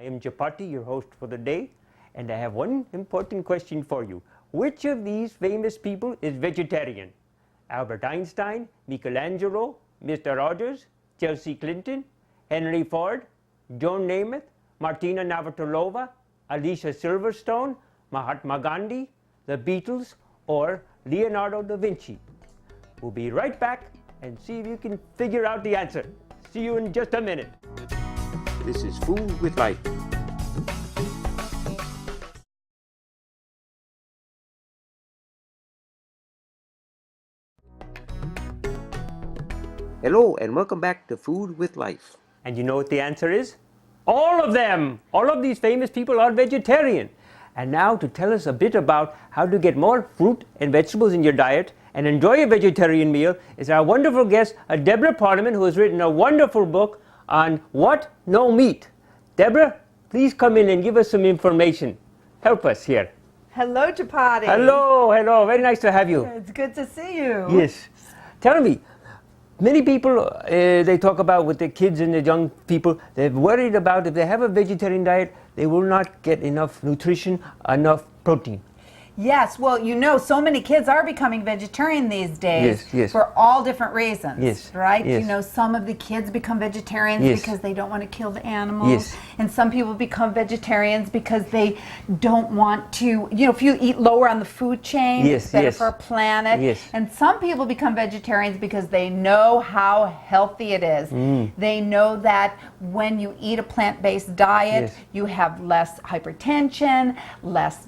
I am Chapati, your host for the day, and I have one important question for you. Which of these famous people is vegetarian? Albert Einstein, Michelangelo, Mr. Rogers, Chelsea Clinton, Henry Ford, Joan Namath, Martina Navratilova, Alicia Silverstone, Mahatma Gandhi, the Beatles, or Leonardo da Vinci? We'll be right back and see if you can figure out the answer. See you in just a minute. This is Food with Life. Hello and welcome back to Food with Life. And you know what the answer is? All of them! All of these famous people are vegetarian. And now to tell us a bit about how to get more fruit and vegetables in your diet and enjoy a vegetarian meal is our wonderful guest, Debra Poneman, who has written a wonderful book on what no meat. Debra, please come in and give us some information. Help us here. Hello, Chapati. Hello, hello. Very nice to have you. It's good to see you. Yes. Tell me, many people, they talk about with the kids and the young people, they're worried about if they have a vegetarian diet, they will not get enough nutrition, enough protein. Yes, well, you know, so many kids are becoming vegetarian these days for all different reasons, right? Yes. You know, some of the kids become vegetarians because they don't want to kill the animals, and some people become vegetarians because they don't want to, you know, if you eat lower on the food chain, it's better for our planet. And some people become vegetarians because they know how healthy it is. They know that when you eat a plant-based diet, you have less hypertension, less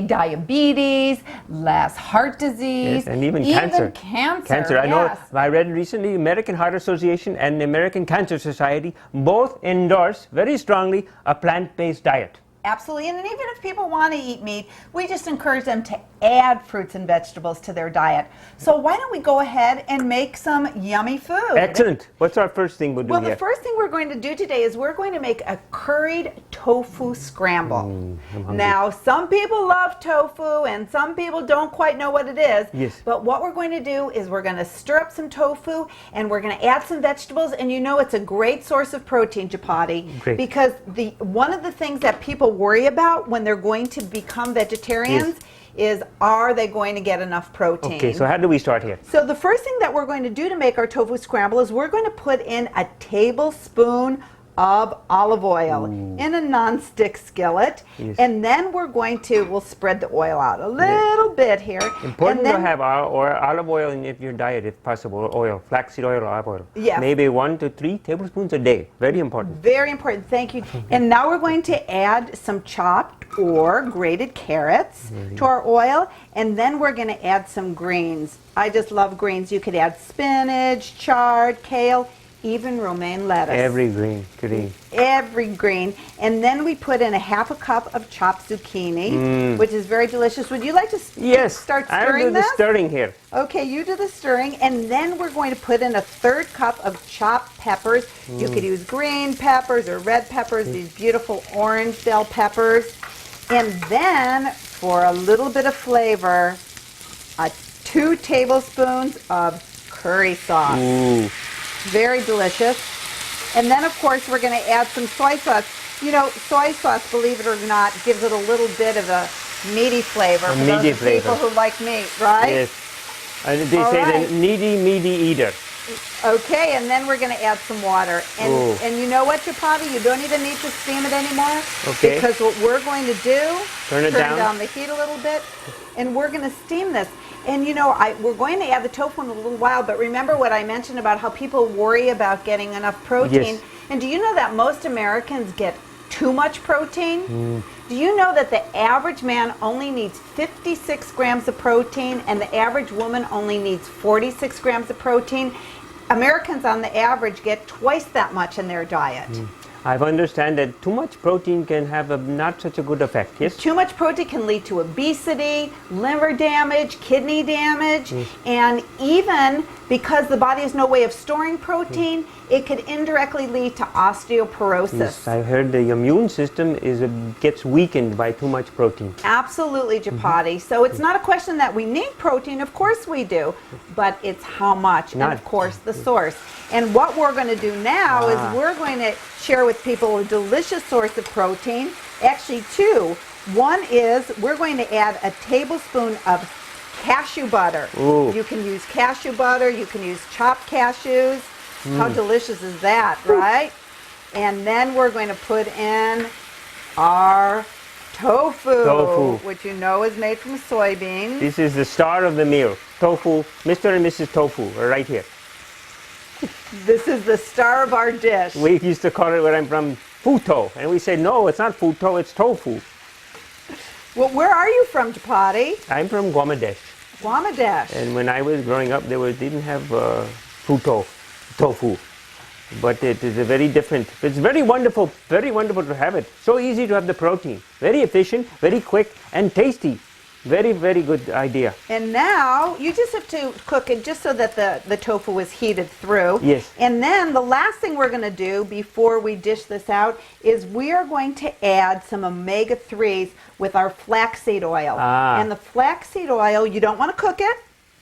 diabetes, less heart disease, and even cancer. Cancer, I know. I read recently, American Heart Association and the American Cancer Society both endorse very strongly a plant-based diet. Absolutely, and even if people want to eat meat, we just encourage them to add fruits and vegetables to their diet. So why don't we go ahead and make some yummy food? Excellent. What's our first thing we'll do here? Well, the first thing we're going to do today is we're going to make a curried tofu scramble. Now, some people love tofu and some people don't quite know what it is. But what we're going to do is we're going to stir up some tofu and we're going to add some vegetables, and you know it's a great source of protein, Chapati, because one of the things that people worry about when they're going to become vegetarians is, are they going to get enough protein? Okay, so how do we start here? So the first thing that we're going to do to make our tofu scramble is we're going to put in a tablespoon of olive oil in a non-stick skillet, and then we'll spread the oil out a little bit here. Important to have olive oil in your diet if possible, oil, flaxseed oil or olive oil. Maybe 1 to 3 tablespoons a day. Very important. Very important, thank you. And now we're going to add some chopped or grated carrots to our oil, and then we're going to add some greens. I just love greens. You could add spinach, chard, kale, even romaine lettuce. Every green. Every green. And then we put in a half a cup of chopped zucchini, which is very delicious. Would you like to start stirring this? I'll do the stirring here. Okay, you do the stirring. And then we're going to put in a 1/3 cup of chopped peppers. You could use green peppers or red peppers, these beautiful orange bell peppers. And then, for a little bit of flavor, 2 tablespoons of curry sauce. Very delicious. And then, of course, we're going to add some soy sauce. You know, soy sauce, believe it or not, gives it a little bit of a meaty flavor for those people who like meat, right? Yes. And they say the meaty eater. Okay, and then we're going to add some water. And you know what, Chapati? You don't even need to steam it anymore. Okay. Because what we're going to do, turn down the heat a little bit, and we're going to steam this. And you know, we're going to add the tofu in a little while, but remember what I mentioned about how people worry about getting enough protein. And do you know that most Americans get too much protein? Do you know that the average man only needs 56 grams of protein and the average woman only needs 46 grams of protein? Americans on the average get twice that much in their diet. I understand that too much protein can have not such a good effect, yes? Too much protein can lead to obesity, liver damage, kidney damage, and even because the body has no way of storing protein, it could indirectly lead to osteoporosis. Yes, I heard the immune system gets weakened by too much protein. Absolutely, Chapati. So it's not a question that we need protein, of course we do, but it's how much, and of course the source. And what we're going to do now is we're going to share with people a delicious source of protein. Actually, two. One is we're going to add a tablespoon of cashew butter. Ooh. You can use cashew butter. You can use chopped cashews. How delicious is that, right? And then we're going to put in our tofu, which you know is made from soybeans. This is the star of the meal. Tofu, Mr. and Mrs. Tofu, are right here. This is the star of our dish. We used to call it where I'm from, futo. And we said, no, it's not futo, it's tofu. Well, where are you from, Chapati? I'm from Bangladesh. Bangladesh. And when I was growing up, didn't have tofu. But it is a very different, it's very wonderful to have it. So easy to have the protein. Very efficient, very quick, and tasty. Very, very good idea. And now you just have to cook it just so that the tofu is heated through. Yes. And then the last thing we're going to do before we dish this out is we are going to add some omega-3s with our flaxseed oil. Ah. And the flaxseed oil, you don't want to cook it,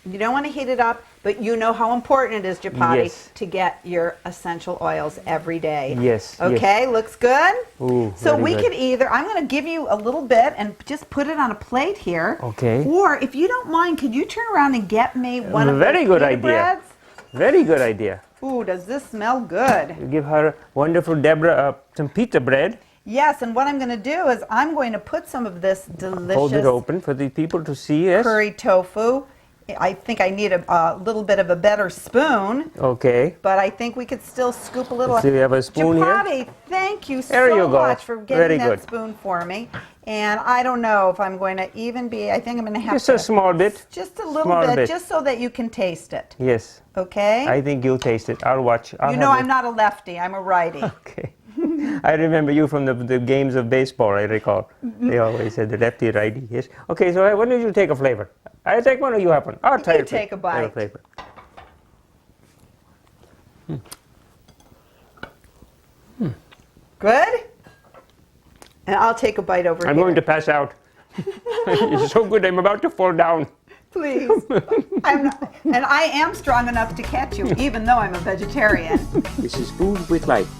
you don't want to heat it up, but you know how important it is, Chapati, Yes. to get your essential oils every day. Yes. Okay, looks good? Ooh, so very we good. could either, I'm going to give you a little bit and just put it on a plate here. Okay. Or if you don't mind, could you turn around and get me one of Very those good pita idea. breads? Very good idea. Ooh, does this smell good? You give her wonderful Debra some pita bread. Yes, and what I'm going to do is I'm going to put some of this delicious Hold it open for the people to see. Yes. curry tofu. I think I need a little bit of a better spoon, Okay. but I think we could still scoop a little. So you have a spoon here? Chapati, thank you There you so go. much for getting Very that good. spoon for me. And I don't know if I'm going to even be, I think I'm going to have Just to. a small bit. Just a little Small bit, bit. just so that you can taste it. Yes. Okay? I think you'll taste it. I'll watch. You know I'm not a lefty, I'm a righty. Okay. I remember you from the games of baseball, I recall. They always said the lefty, righty. Yes. Okay, so why don't you take a flavor? I take one or you have one? I'll try You it. take a bite. Have a flavor. Good? And I'll take a bite over I'm here. going to pass out. It's so good, I'm about to fall down. Please. And I am strong enough to catch you, even though I'm a vegetarian. This is Food with Life.